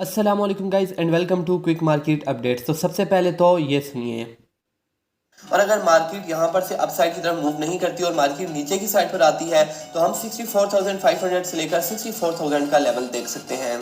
अस्सलाम वालेकुम guys and welcome to quick market updates. तो सबसे पहले तो ये सुनिए। और अगर मार्केट यहाँ पर से अपसाइड की तरफ मूव नहीं करती और मार्केट नीचे की साइड पर आती है तो हम 64,500 से लेकर 64,000 का लेवल देख सकते हैं।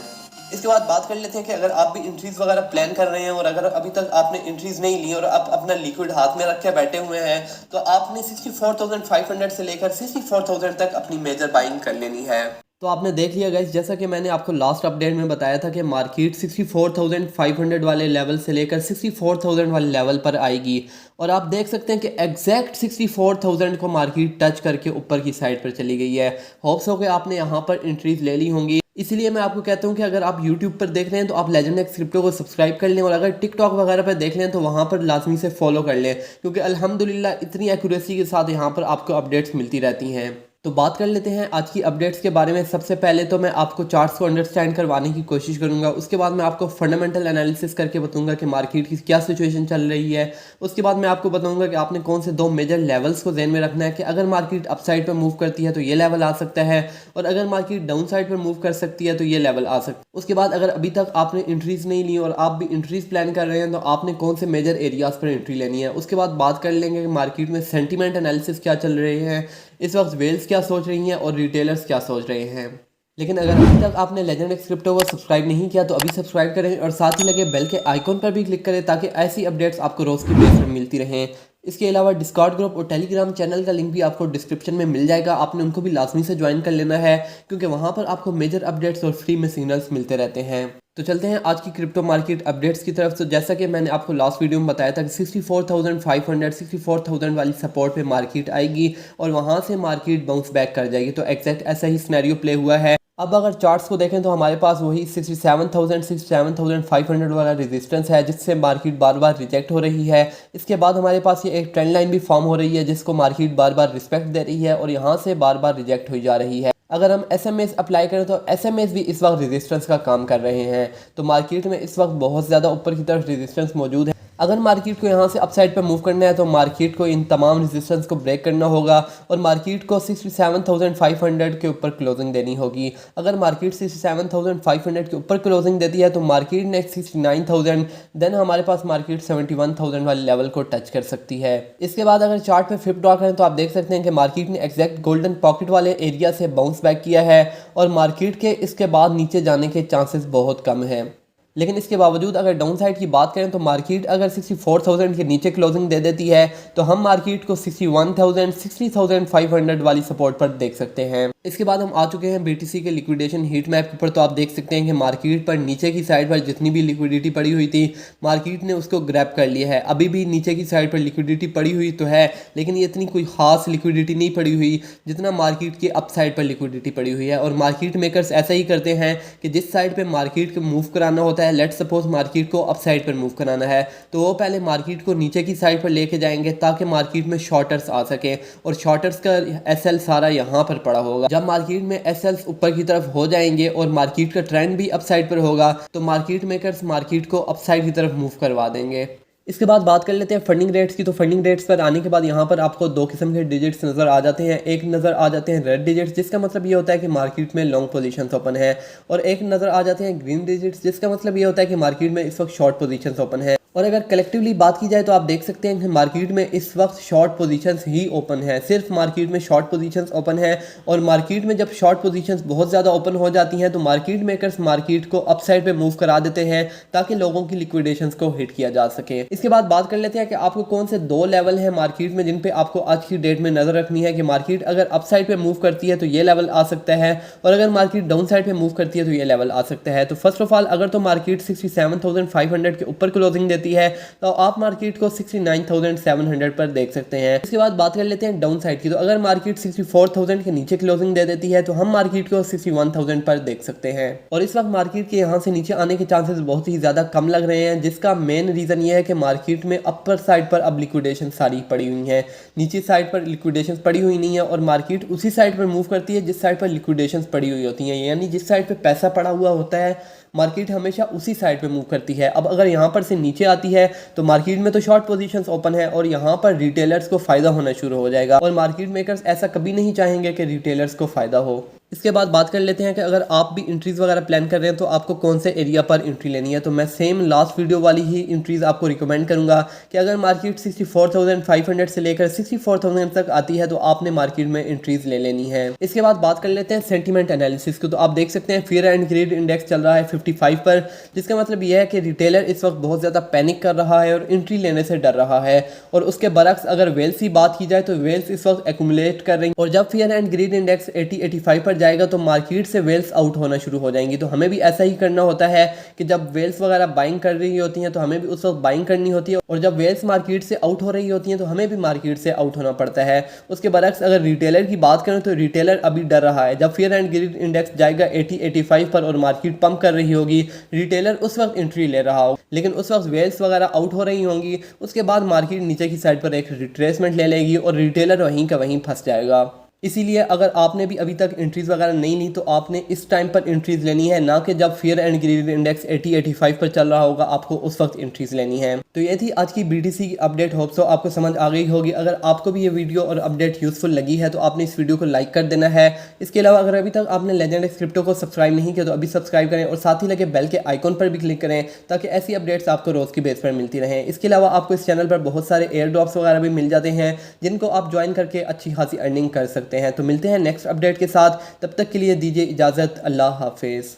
इसके बाद बात कर लेते हैं कि अगर आप भी एंट्रीज वगैरह प्लान कर रहे हैं और अगर अभी तक आपने एंट्रीज नहीं ली और आप अपना लिक्विड हाथ में रख के बैठे हुए हैं तो आपने 64,500 से लेकर 64,000 तक अपनी मेजर बाइंग कर लेनी है। तो आपने देख लिया गाइस, जैसा कि मैंने आपको लास्ट अपडेट में बताया था कि मार्केट 64,500 वाले लेवल से लेकर 64,000 वाले लेवल पर आएगी और आप देख सकते हैं कि एग्जैक्ट 64,000 को मार्केट टच करके ऊपर की साइड पर चली गई है। होप्स हो कि आपने यहाँ पर एंट्रीज ले ली होंगी। इसीलिए मैं आपको कहता हूँ कि अगर आप YouTube पर देख रहे हैं तो आप लेजेंड एक्स क्रिप्टो को सब्सक्राइब कर लें और अगर टिकटॉक वगैरह पर देख लें तो वहाँ पर लाजमी से फॉलो कर लें, क्योंकि अल्हम्दुलिल्लाह इतनी एक्यूरेसी के साथ यहाँ पर आपको अपडेट्स मिलती रहती हैं। तो बात कर लेते हैं आज की अपडेट्स के बारे में। सबसे पहले तो मैं आपको चार्ट्स को अंडरस्टैंड करवाने की कोशिश करूंगा, उसके बाद मैं आपको फंडामेंटल एनालिसिस करके बताऊंगा कि मार्केट की क्या सिचुएशन चल रही है। उसके बाद मैं आपको बताऊंगा कि आपने कौन से दो मेजर लेवल्स को ध्यान में रखना है कि अगर मार्केट अपसाइड पर मूव करती है तो ये लेवल आ सकता है और अगर मार्केट डाउन साइड पर मूव कर सकती है तो ये लेवल आ सकता है। उसके बाद अगर अभी तक आपने एंट्रीज नहीं ली और आप भी एंट्रीज प्लान कर रहे हैं तो आपने कौन से मेजर एरियाज पर एंट्री लेनी है। उसके बाद बात कर लेंगे कि मार्केट में सेंटीमेंट एनालिसिस क्या चल रहे हैं, इस वक्त वेल्स क्या सोच रही हैं और रिटेलर्स क्या सोच रहे हैं। लेकिन अगर अभी तक आपने लेजेंड एक्स क्रिप्टो को सब्सक्राइब नहीं किया तो अभी सब्सक्राइब करें और साथ ही लगे बेल के आइकॉन पर भी क्लिक करें ताकि ऐसी अपडेट्स आपको रोज़ की बेस पर मिलती रहें। इसके अलावा डिस्कॉर्ड ग्रुप और टेलीग्राम चैनल का लिंक भी आपको डिस्क्रिप्शन में मिल जाएगा, आपने उनको भी लाजमी से ज्वाइन कर लेना है क्योंकि वहाँ पर आपको मेजर अपडेट्स और फ्री में सिग्नल्स मिलते रहते हैं। तो चलते हैं आज की क्रिप्टो मार्केट अपडेट्स की तरफ। तो जैसा कि मैंने आपको लास्ट वीडियो में बताया था कि 64,500 64,000 वाली सपोर्ट पे मार्केट आएगी और वहाँ से मार्केट बाउंस बैक कर जाएगी। तो एग्जैक्ट ऐसा ही सिनेरियो प्ले हुआ है। अब अगर चार्ट्स को देखें तो हमारे पास वही 67,000 67,500 वाला रेजिस्टेंस है जिससे मार्केट बार बार रिजेक्ट हो रही है। इसके बाद हमारे पास ये एक ट्रेंड लाइन भी फॉर्म हो रही है जिसको मार्केट बार बार रिस्पेक्ट दे रही है और यहाँ से बार बार रिजेक्ट हुई जा रही है। अगर हम एसएमएस अप्लाई करें तो एसएमएस भी इस वक्त रेजिस्टेंस का काम कर रहे हैं। तो मार्केट में इस वक्त बहुत ज़्यादा ऊपर की तरफ रेजिस्टेंस मौजूद है। अगर मार्केट को यहाँ से अपसाइड पर मूव करना है तो मार्केट को इन तमाम रेजिस्टेंस को ब्रेक करना होगा और मार्केट को 67,500 के ऊपर क्लोजिंग देनी होगी। अगर मार्केट 67,500 के ऊपर क्लोजिंग देती है तो मार्केट नेक्स्ट 69,000, देन हमारे पास मार्केट 71,000 वाले लेवल को टच कर सकती है। इसके बाद अगर चार्ट पे फ्लिप ड्रॉ करें तो आप देख सकते हैं कि मार्केट ने एग्जैक्ट गोल्डन पॉकेट वाले एरिया से बाउंस बैक किया है और मार्केट के इसके बाद नीचे जाने के चांसेस बहुत कम हैं। लेकिन इसके बावजूद अगर डाउन साइड की बात करें तो मार्केट अगर 64,000 के नीचे क्लोजिंग दे देती है तो हम मार्केट को 61,000 60,500 वाली सपोर्ट पर देख सकते हैं। इसके बाद हम आ चुके हैं बीटीसी के लिक्विडेशन हीट मैप के ऊपर। तो आप देख सकते हैं कि मार्केट पर नीचे की साइड पर जितनी भी लिक्विडिटी पड़ी हुई थी मार्केट ने उसको ग्रैब कर लिया है। अभी भी नीचे की साइड पर लिक्विडिटी पड़ी हुई तो है लेकिन ये इतनी कोई खास लिक्विडिटी नहीं पड़ी हुई जितना मार्केट की अप साइड पर लिक्विडिटी पड़ी हुई है। और मार्केट मेकर्स ऐसा ही करते हैं कि जिस साइड पर मार्केट को मूव कराना होता है, लेट्स सपोज मार्केट को अप साइड पर मूव कराना है तो वो पहले मार्केट को नीचे की साइड पर लेके जाएंगे ताकि मार्केट में शॉर्टर्स आ सके और शॉर्टर्स का एसएल सारा यहाँ पर पड़ा होगा। जब मार्केट में एसएल्स ऊपर की तरफ हो जाएंगे और मार्केट का ट्रेंड भी अप साइड पर होगा तो मार्केट मेकर्स मार्केट को अप साइड की तरफ मूव करवा देंगे। इसके बाद बात कर लेते हैं फंडिंग रेट्स की। तो फंडिंग रेट्स पर आने के बाद यहाँ पर आपको दो किस्म के डिजिट्स नज़र आ जाते हैं। एक नज़र आ जाते हैं रेड डिजिट्स जिसका मतलब ये होता है कि मार्केट में लॉन्ग पोजीशंस ओपन है और एक नज़र आ जाते हैं ग्रीन डिजिट्स जिसका मतलब ये होता है कि मार्केट में इस वक्त शॉर्ट पोजीशंस ओपन है। और अगर कलेक्टिवली बात की जाए तो आप देख सकते हैं कि मार्केट में इस वक्त शॉर्ट पोजीशंस ही ओपन है, सिर्फ मार्केट में शॉर्ट पोजीशंस ओपन है। और मार्केट में जब शॉर्ट पोजीशंस बहुत ज़्यादा ओपन हो जाती हैं तो मार्केट मेकर्स मार्केट को अपसाइड पे मूव करा देते हैं ताकि लोगों की लिक्विडेशंस को हिट किया जा सके। इसके बाद बात कर लेते हैं कि आपको कौन से दो लेवल हैं मार्केट में जिन पे आपको आज की डेट में नजर रखनी है कि मार्केट अगर अपसाइड पे मूव करती है तो ये लेवल आ सकता है और अगर मार्केट डाउन साइड पे मूव करती है तो ये लेवल आ सकता है। तो फर्स्ट ऑफ ऑल अगर तो मार्केट 67,500 के ऊपर क्लोजिंग देती है तो आप मार्केट को 69,700 पर देख सकते हैं। इसके बाद बात कर लेते हैं डाउन साइड की। तो अगर मार्केट 64,000 के नीचे क्लोजिंग दे देती है तो हम मार्केट को 61,000 पर देख सकते हैं। और इस वक्त मार्केट के यहाँ से नीचे आने के चांसेस बहुत ही ज्यादा कम लग रहे हैं जिसका मेन रीजन ये है कि मार्केट में अपर साइड पर अब लिक्विडेशन सारी पड़ी हुई है, नीचे साइड पर लिक्विडेशन पड़ी हुई नहीं है और मार्केट उसी साइड पर मूव करती है जिस साइड पर लिक्विडेशन पड़ी हुई होती हैं। यानी जिस साइड पर पैसा पड़ा हुआ होता है मार्केट हमेशा उसी साइड पे मूव करती है। अब अगर यहाँ पर से नीचे आती है तो मार्केट में तो शॉर्ट पोजीशंस ओपन है और यहाँ पर रिटेलर्स को फायदा होना शुरू हो जाएगा और मार्केट मेकर्स ऐसा कभी नहीं चाहेंगे कि रिटेलर्स को फायदा हो। इसके बाद बात कर लेते हैं कि अगर आप भी इंट्रीज़ वगैरह प्लान कर रहे हैं तो आपको कौन से एरिया पर इंट्री लेनी है। तो मैं सेम लास्ट वीडियो वाली ही इंट्रीज़ आपको रिकमेंड करूंगा कि अगर मार्केट 64,500 से लेकर 64,000 तक आती है तो आपने मार्केट में इंट्रीज़ ले लेनी है। इसके बाद बात कर लेते हैं सेंटीमेंट एनालिसिस को। तो आप देख सकते हैं फियर एंड ग्रीड इंडेक्स चल रहा है 55 पर, जिसका मतलब यह है कि रिटेलर इस वक्त बहुत ज़्यादा पैनिक कर रहा है और इंट्री लेने से डर रहा है। और उसके बरक्स अगर वेल्स की बात की जाए तो वेल्स इस वक्त एक्यूमुलेट कर रही है, और जब फियर एंड ग्रीड इंडेक्स 80-85 पर जाएगा तो मार्केट से वेल्स आउट होना शुरू हो जाएंगी। तो हमें भी ऐसा ही करना होता है कि जब वेल्स वगैरह बाइंग कर रही होती हैं तो हमें भी उस वक्त बाइंग करनी होती है, और जब वेल्स मार्केट से आउट हो रही होती हैं तो हमें भी मार्केट से आउट होना पड़ता है। उसके बरक्स अगर रिटेलर की बात करें तो रिटेलर अभी डर रहा है। जब फियर एंड ग्रीड इंडेक्स जाएगा 80-85 पर और मार्केट पंप कर रही होगी, रिटेलर उस वक्त एंट्री ले रहा हो, लेकिन उस वक्त वेल्स वगैरह आउट हो रही होंगी। उसके बाद मार्केट नीचे की साइड पर एक रिट्रेसमेंट ले लेगी और रिटेलर वहीं का वहीं फंस जाएगा। इसीलिए अगर आपने भी अभी तक एंट्रीज़ वगैरह नहीं ली तो आपने इस टाइम पर एंट्रीज़ लेनी है, ना कि जब फियर एंड ग्रीड इंडेक्स 80-85 पर चल रहा होगा आपको उस वक्त एंट्रीज़ लेनी है। तो ये थी आज की BTC की अपडेट। होप सो आपको समझ आ गई होगी। अगर आपको भी ये वीडियो और अपडेट यूज़फुल लगी है तो आपने इस वीडियो को लाइक कर देना है। इसके अलावा अगर अभी तक आपने लेजेंड क्रिप्टो को सब्सक्राइब नहीं किया तो अभी सब्सक्राइब करें और साथ ही लगे बेल के आइकॉन पर भी क्लिक करें ताकि ऐसी अपडेट्स आपको रोज़ की बेस पर मिलती रहें। इसके अलावा आपको इस चैनल पर बहुत सारे एयर ड्रॉप्स वगैरह भी मिल जाते हैं जिनको आप ज्वाइन करके अच्छी खासी अर्निंग कर सकते हैं। तो मिलते हैं नेक्स्ट अपडेट के साथ, तब तक के लिए दीजिए इजाज़त। अल्लाह हाफिज़।